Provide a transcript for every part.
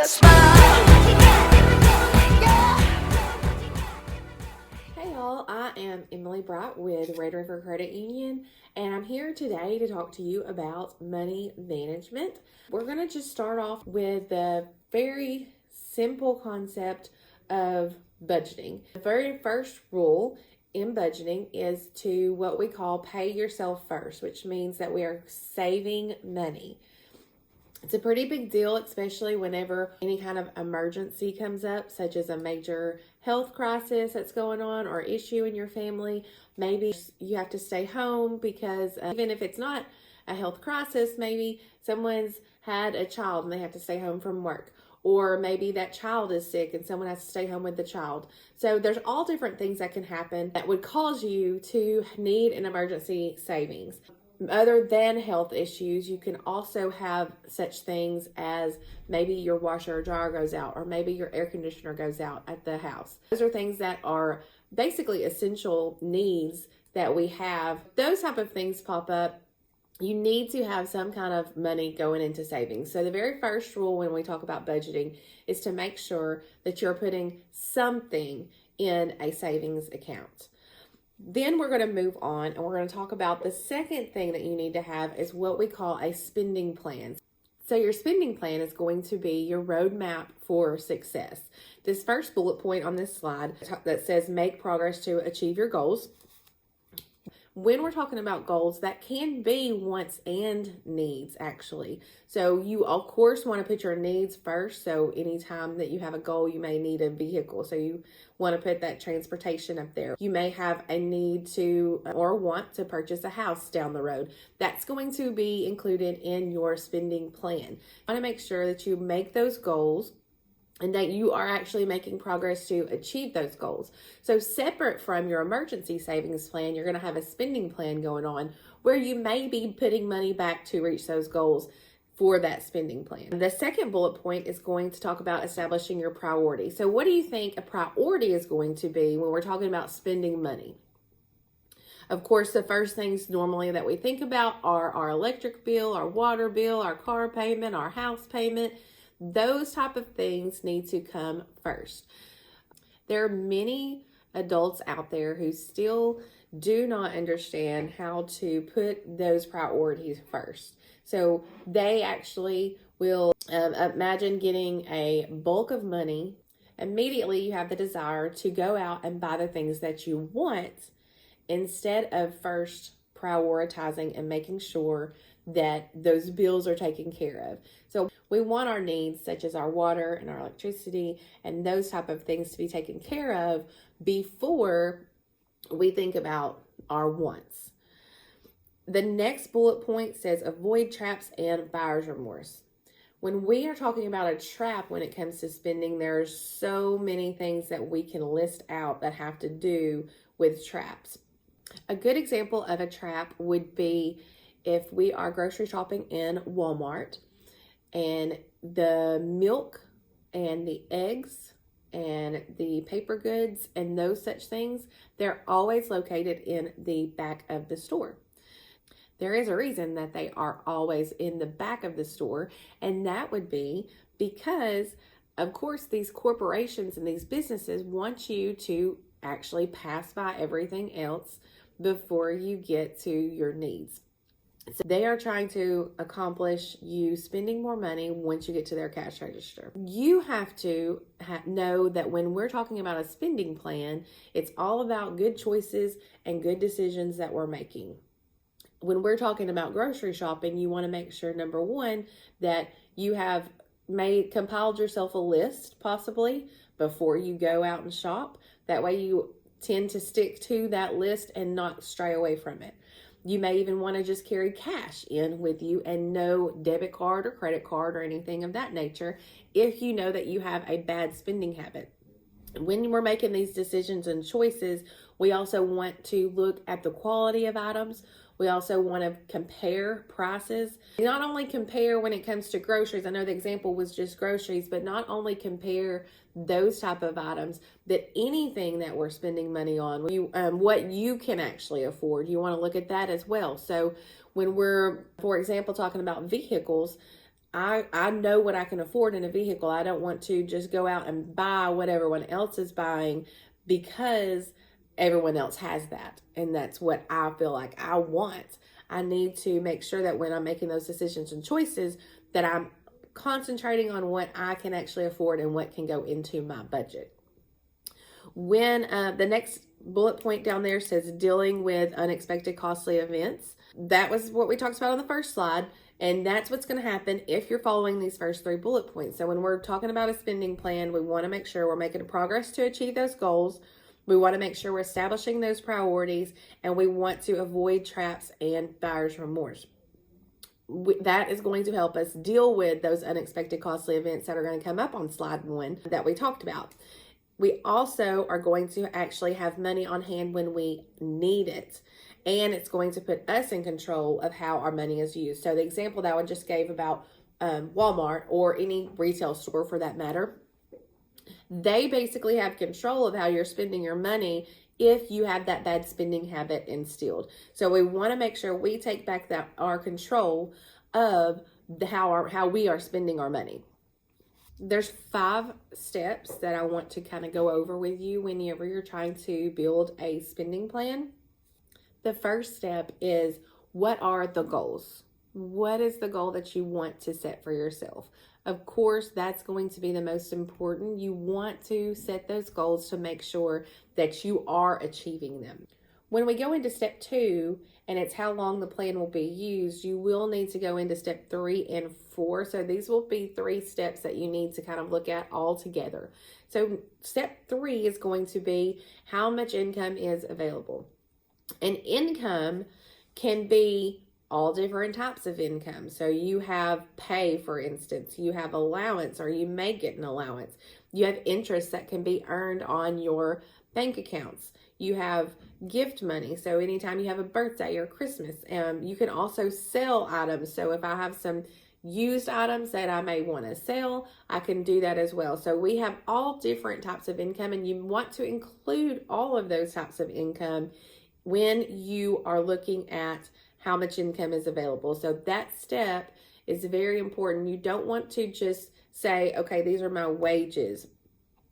smile. Hey y'all, I am Emily Bright with Red River Credit Union, and I'm here today to talk to you about money management. We're going to just start off with the very simple concept of budgeting. The very first rule in budgeting is to what we call pay yourself first, which means that we are saving money. It's a pretty big deal, especially whenever any kind of emergency comes up, such as a major health crisis that's going on or issue in your family. Maybe you have to stay home because even if it's not a health crisis, maybe someone's had a child and they have to stay home from work. Or maybe that child is sick and someone has to stay home with the child. So there's all different things that can happen that would cause you to need an emergency savings. Other than health issues, you can also have such things as maybe your washer or dryer goes out, or maybe your air conditioner goes out at the house. Those are things that are basically essential needs that we have. Those type of things pop up. You need to have some kind of money going into savings. So the very first rule when we talk about budgeting is to make sure that you're putting something in a savings account. Then we're going to move on and we're going to talk about the second thing that you need to have is what we call a spending plan. So your spending plan is going to be your roadmap for success. This first bullet point on this slide that says make progress to achieve your goals. When we're talking about goals, that can be wants and needs actually. So you of course want to put your needs first. So anytime that you have a goal, you may need a vehicle. So you want to put that transportation up there. You may have a need to or want to purchase a house down the road. That's going to be included in your spending plan. You want to make sure that you make those goals and that you are actually making progress to achieve those goals. So separate from your emergency savings plan, you're going to have a spending plan going on where you may be putting money back to reach those goals for that spending plan. The second bullet point is going to talk about establishing your priority. So what do you think a priority is going to be when we're talking about spending money? Of course, the first things normally that we think about are our electric bill, our water bill, our car payment, our house payment. Those type of things need to come first. There are many adults out there who still do not understand how to put those priorities first. So they actually will imagine getting a bulk of money. Immediately you have the desire to go out and buy the things that you want instead of first prioritizing and making sure that those bills are taken care of. So we want our needs such as our water and our electricity and those type of things to be taken care of before we think about our wants. The next bullet point says avoid traps and buyer's remorse. When we are talking about a trap when it comes to spending, there's so many things that we can list out that have to do with traps. A good example of a trap would be if we are grocery shopping in Walmart and the milk and the eggs and the paper goods and those such things, they're always located in the back of the store. There is a reason that they are always in the back of the store, and that would be because, of course, these corporations and these businesses want you to actually pass by everything else before you get to your needs. So they are trying to accomplish you spending more money once you get to their cash register. You have to know that when we're talking about a spending plan, it's all about good choices and good decisions that we're making. When we're talking about grocery shopping, you want to make sure, number one, that you have compiled yourself a list possibly before you go out and shop. That way you tend to stick to that list and not stray away from it. You may even want to just carry cash in with you and no debit card or credit card or anything of that nature if you know that you have a bad spending habit. When we're making these decisions and choices, we also want to look at the quality of items. We also want to compare prices. Not only compare when it comes to groceries, I know the example was just groceries, but not only compare those type of items, but anything that we're spending money on, what you can actually afford. You want to look at that as well. So when we're, for example, talking about vehicles, I know what I can afford in a vehicle. I don't want to just go out and buy what everyone else is buying because everyone else has that. And that's what I feel like I want. I need to make sure that when I'm making those decisions and choices, that I'm concentrating on what I can actually afford and what can go into my budget. When the next bullet point down there says dealing with unexpected costly events, that was what we talked about on the first slide. And that's what's going to happen if you're following these first 3 bullet points. So when we're talking about a spending plan, we want to make sure we're making progress to achieve those goals. We want to make sure we're establishing those priorities, and we want to avoid traps and buyer's remorse. That is going to help us deal with those unexpected costly events that are going to come up on slide 1 that we talked about. We also are going to actually have money on hand when we need it. And it's going to put us in control of how our money is used. So the example that I just gave about Walmart or any retail store for that matter, they basically have control of how you're spending your money if you have that bad spending habit instilled. So we want to make sure we take back our control of how we are spending our money. There's 5 steps that I want to kind of go over with you whenever you're trying to build a spending plan. The first step is, what are the goals? What is the goal that you want to set for yourself? Of course, that's going to be the most important. You want to set those goals to make sure that you are achieving them. When we go into step 2, and it's how long the plan will be used, you will need to go into step 3 and 4. So these will be 3 steps that you need to kind of look at all together. So step 3 is going to be how much income is available. And income can be all different types of income. So you have pay, for instance, you have allowance, or you may get an allowance. You have interest that can be earned on your bank accounts. You have gift money. So anytime you have a birthday or Christmas, you can also sell items. So if I have some used items that I may want to sell, I can do that as well. So we have all different types of income, and you want to include all of those types of income when you are looking at how much income is available. So that step is very important. You don't want to just say, okay, these are my wages.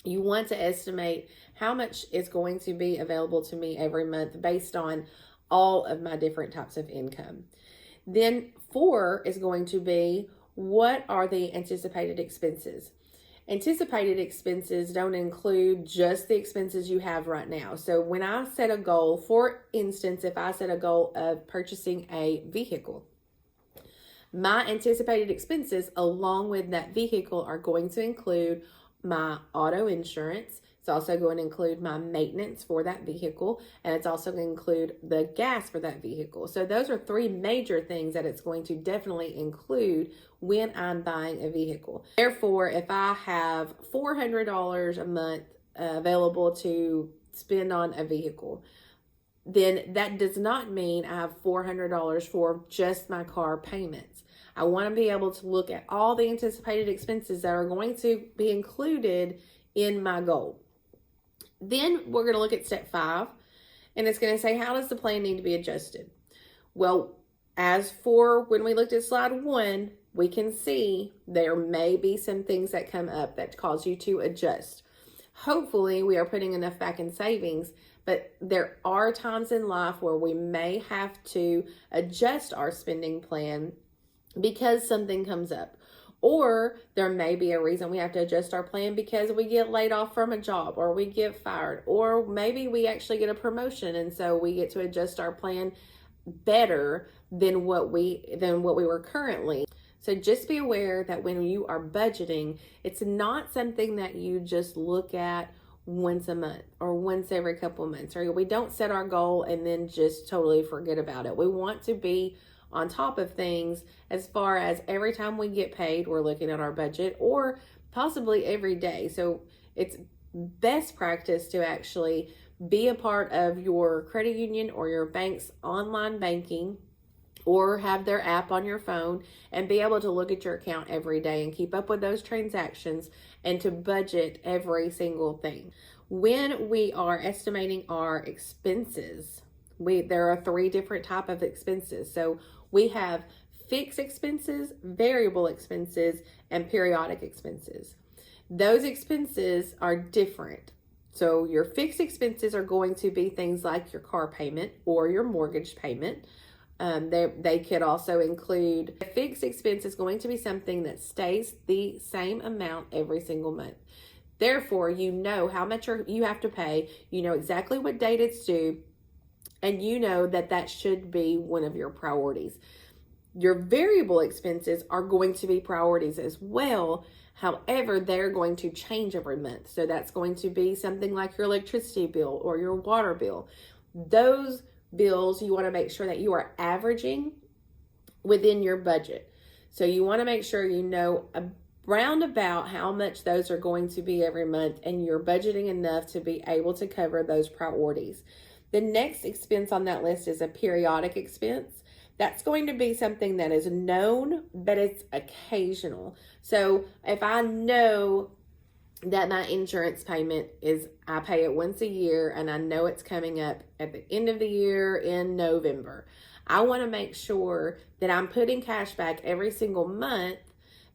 You want to estimate how much is going to be available to me every month based on all of my different types of income. Then 4 is going to be, what are the anticipated expenses? Anticipated expenses don't include just the expenses you have right now. So when I set a goal, for instance, if I set a goal of purchasing a vehicle, my anticipated expenses along with that vehicle are going to include my auto insurance. It's also going to include my maintenance for that vehicle, and it's also going to include the gas for that vehicle. So those are 3 major things that it's going to definitely include when I'm buying a vehicle. Therefore, if I have $400 a month available to spend on a vehicle, then that does not mean I have $400 for just my car payments. I want to be able to look at all the anticipated expenses that are going to be included in my goal. Then we're going to look at step 5, and it's going to say, how does the plan need to be adjusted? Well, as for when we looked at slide 1, we can see there may be some things that come up that cause you to adjust. Hopefully, we are putting enough back in savings, but there are times in life where we may have to adjust our spending plan because something comes up. Or there may be a reason we have to adjust our plan because we get laid off from a job, or we get fired, or maybe we actually get a promotion, and so we get to adjust our plan better than what we were currently. So just be aware that when you are budgeting, it's not something that you just look at once a month or once every couple of months, or we don't set our goal and then just totally forget about it. We want to be on top of things as far as every time we get paid, we're looking at our budget, or possibly every day. So it's best practice to actually be a part of your credit union or your bank's online banking, or have their app on your phone and be able to look at your account every day and keep up with those transactions and to budget every single thing. When we are estimating our expenses, there are 3 different types of expenses. So we have fixed expenses, variable expenses, and periodic expenses. Those expenses are different. So your fixed expenses are going to be things like your car payment or your mortgage payment. They could also include a fixed expense is going to be something that stays the same amount every single month. Therefore, you know how much you have to pay. You know exactly what date it's due. And you know that should be one of your priorities. Your variable expenses are going to be priorities as well. However, they're going to change every month. So that's going to be something like your electricity bill or your water bill. Those bills, you want to make sure that you are averaging within your budget. So you want to make sure you know around about how much those are going to be every month, and you're budgeting enough to be able to cover those priorities. The next expense on that list is a periodic expense. That's going to be something that is known, but it's occasional. So if I know that my insurance payment is, I pay it once a year, and I know it's coming up at the end of the year in November, I want to make sure that I'm putting cash back every single month.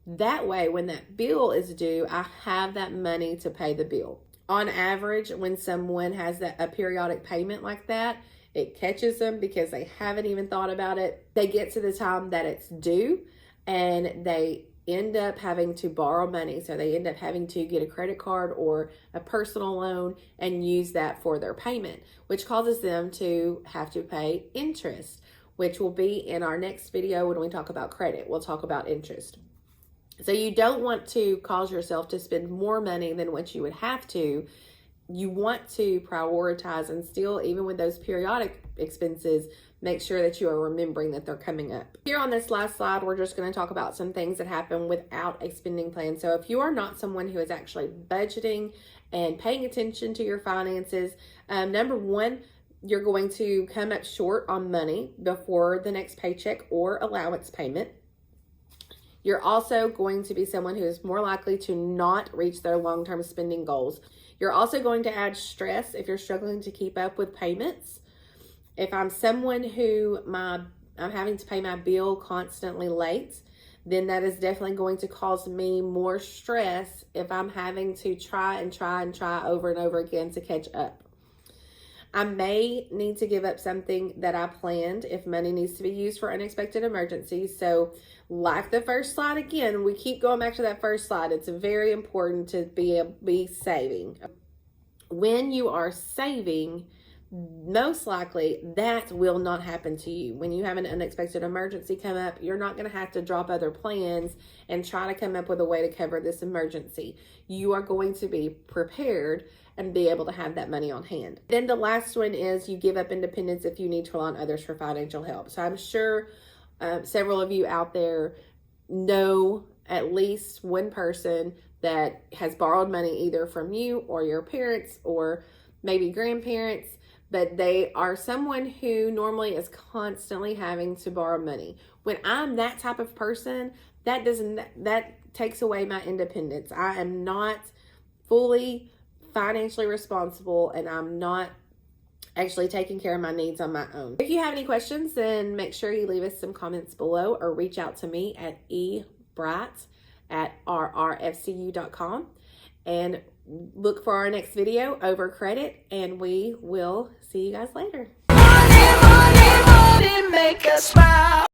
That way, when that bill is due, I have that money to pay the bill. On average, when someone has a periodic payment like that, it catches them because they haven't even thought about it. They get to the time that it's due and they end up having to borrow money. So they end up having to get a credit card or a personal loan and use that for their payment, which causes them to have to pay interest, which will be in our next video when we talk about credit. We'll talk about interest. So you don't want to cause yourself to spend more money than what you would have to. You want to prioritize and still, even with those periodic expenses, make sure that you are remembering that they're coming up. Here on this last slide, we're just going to talk about some things that happen without a spending plan. So if you are not someone who is actually budgeting and paying attention to your finances, number one, you're going to come up short on money before the next paycheck or allowance payment. You're also going to be someone who is more likely to not reach their long-term spending goals. You're also going to add stress if you're struggling to keep up with payments. If I'm someone who I'm having to pay my bill constantly late, then that is definitely going to cause me more stress if I'm having to try over and over again to catch up. I may need to give up something that I planned if money needs to be used for unexpected emergencies. So like the first slide again, we keep going back to that first slide. It's very important to be saving. When you are saving, most likely that will not happen to you. When you have an unexpected emergency come up, you're not going to have to drop other plans and try to come up with a way to cover this emergency. You are going to be prepared and be able to have that money on hand. Then the last one is you give up independence if you need to rely on others for financial help. So I'm sure several of you out there know at least one person that has borrowed money either from you or your parents or maybe grandparents, but they are someone who normally is constantly having to borrow money. When I'm that type of person, that takes away my independence. I am not fully financially responsible, and I'm not actually taking care of my needs on my own. If you have any questions, then make sure you leave us some comments below or reach out to me at ebright@rrfcu.com and look for our next video over credit, and we will see you guys later. Money, money, money, make us smile.